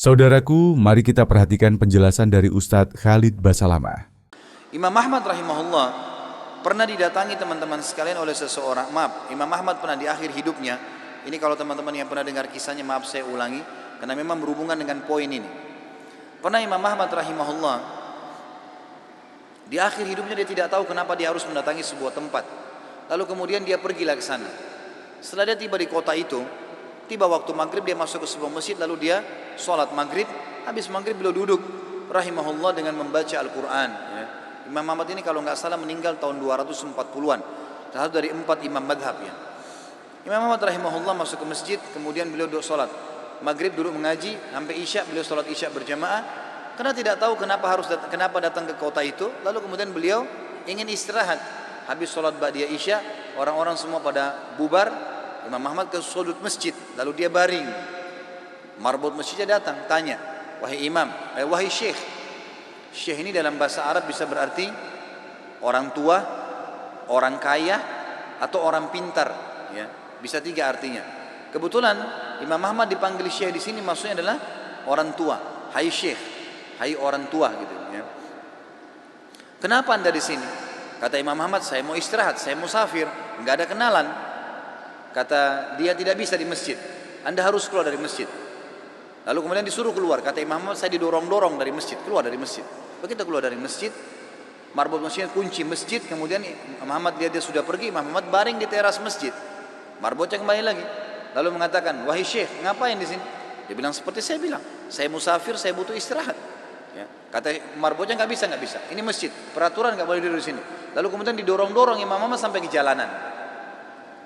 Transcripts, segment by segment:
Saudaraku, mari kita perhatikan penjelasan dari Ustadz Khalid Basalamah. Imam Ahmad rahimahullah pernah didatangi teman-teman sekalian oleh seseorang. Imam Ahmad pernah di akhir hidupnya. Ini kalau teman-teman yang pernah dengar kisahnya, maaf saya ulangi, karena memang berhubungan dengan poin ini. Pernah Imam Ahmad rahimahullah di akhir hidupnya dia tidak tahu kenapa dia harus mendatangi sebuah tempat. Lalu kemudian dia pergilah ke sana. Setelah dia tiba di kota itu, tiba waktu maghrib dia masuk ke sebuah masjid, lalu dia sholat maghrib. Habis maghrib beliau duduk rahimahullah dengan membaca Al-Quran. Imam Ahmad ini kalau nggak salah meninggal tahun 240-an, salah satu dari 4 imam madhab ya. Imam Ahmad rahimahullah masuk ke masjid, kemudian beliau duduk sholat maghrib, duduk mengaji sampai isya. Beliau sholat isya berjamaah karena tidak tahu kenapa datang ke kota itu. Lalu kemudian beliau ingin istirahat. Habis sholat ba'diyah isya, orang-orang semua pada bubar. Imam Ahmad ke sudut masjid, lalu dia baring. Marbot masjidnya datang, tanya, wahai imam, wahai syekh. Syekh ini dalam bahasa Arab bisa berarti orang tua, orang kaya, atau orang pintar. Ya, bisa 3 artinya. Kebetulan Imam Ahmad dipanggil syekh di sini maksudnya adalah orang tua. Hai syekh, hai orang tua gitu. Ya. Kenapa anda di sini? Kata Imam Ahmad, saya mau istirahat, saya musafir, nggak ada kenalan. Kata dia, tidak bisa di masjid, anda harus keluar dari masjid. Lalu kemudian disuruh keluar. Kata Imam Ahmad, saya didorong-dorong dari masjid, keluar dari masjid. Begitu keluar dari masjid, marbot masjidnya kunci masjid. Kemudian Imam Ahmad dia sudah pergi. Imam Ahmad baring di teras masjid. Marbotnya kembali lagi. Lalu mengatakan, wahai syekh, ngapain di sini? Dia bilang seperti saya bilang, saya musafir, saya butuh istirahat. Ya. Kata marbotnya, nggak bisa. Ini masjid, peraturan nggak boleh duduk di sini. Lalu kemudian didorong-dorong Imam Ahmad sampai ke jalanan.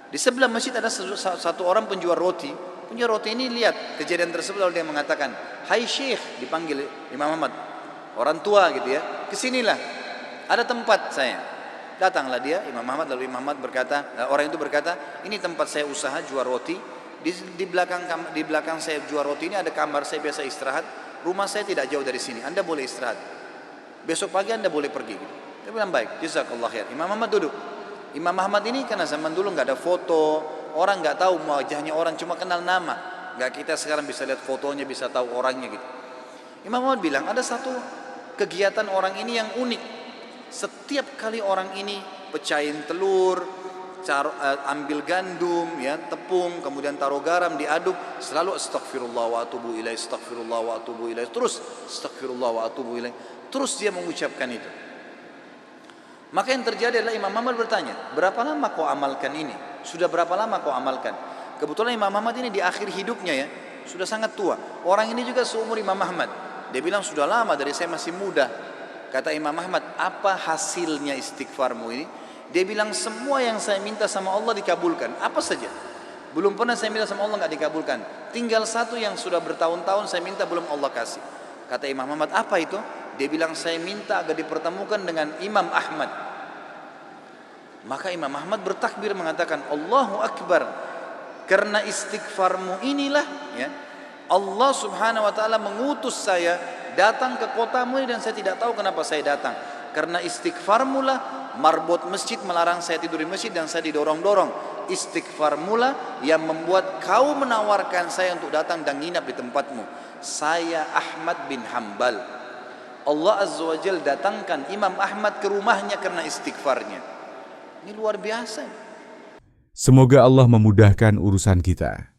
Di sebelah masjid ada satu orang penjual roti. Penjual roti ini lihat kejadian tersebut, lalu dia mengatakan, hai syekh, dipanggil Imam Ahmad, orang tua gitu ya, kesinilah, ada tempat saya. Datanglah dia, Imam Ahmad. Lalu Imam Ahmad berkata, orang itu berkata, ini tempat saya usaha jual roti. Di belakang saya jual roti ini ada kamar saya biasa istirahat. Rumah saya tidak jauh dari sini, anda boleh istirahat. Besok pagi anda boleh pergi gitu. Dia bilang baik, jazakallah khair. Imam Ahmad duduk. Imam Ahmad ini karena zaman dulu nggak ada foto, orang nggak tahu wajahnya orang, cuma kenal nama. Nggak kita sekarang bisa lihat fotonya, bisa tahu orangnya gitu. Imam Ahmad bilang ada satu kegiatan orang ini yang unik. Setiap kali orang ini pecahin telur, ambil gandum, ya, tepung, kemudian taruh garam, diaduk, selalu astaghfirullah wa atubu ilaih, astaghfirullah wa atubu ilaih, terus astaghfirullah wa atubu ilaih, terus dia mengucapkan itu. Maka yang terjadi adalah Imam Ahmad bertanya, berapa lama kau amalkan ini? Sudah berapa lama kau amalkan? Kebetulan Imam Ahmad ini di akhir hidupnya ya, sudah sangat tua. Orang ini juga seumur Imam Ahmad. Dia bilang sudah lama, dari saya masih muda. Kata Imam Ahmad, apa hasilnya istighfarmu ini? Dia bilang semua yang saya minta sama Allah dikabulkan. Apa saja? Belum pernah saya minta sama Allah nggak dikabulkan. Tinggal satu yang sudah bertahun-tahun saya minta belum Allah kasih. Kata Imam Ahmad, apa itu? Dia bilang saya minta agar dipertemukan dengan Imam Ahmad. Maka Imam Ahmad bertakbir mengatakan Allahu Akbar. Karena istighfarmu inilah ya, Allah subhanahu wa ta'ala mengutus saya datang ke kotamu ini, dan saya tidak tahu kenapa saya datang. Karena istighfarmu lah marbot masjid melarang saya tidur di masjid dan saya didorong-dorong. Istighfarmu lah yang membuat kau menawarkan saya untuk datang dan nginap di tempatmu. Saya Ahmad bin Hanbal. Allah Azza wa Jal datangkan Imam Ahmad ke rumahnya karena istighfarnya. Ini luar biasa. Semoga Allah memudahkan urusan kita.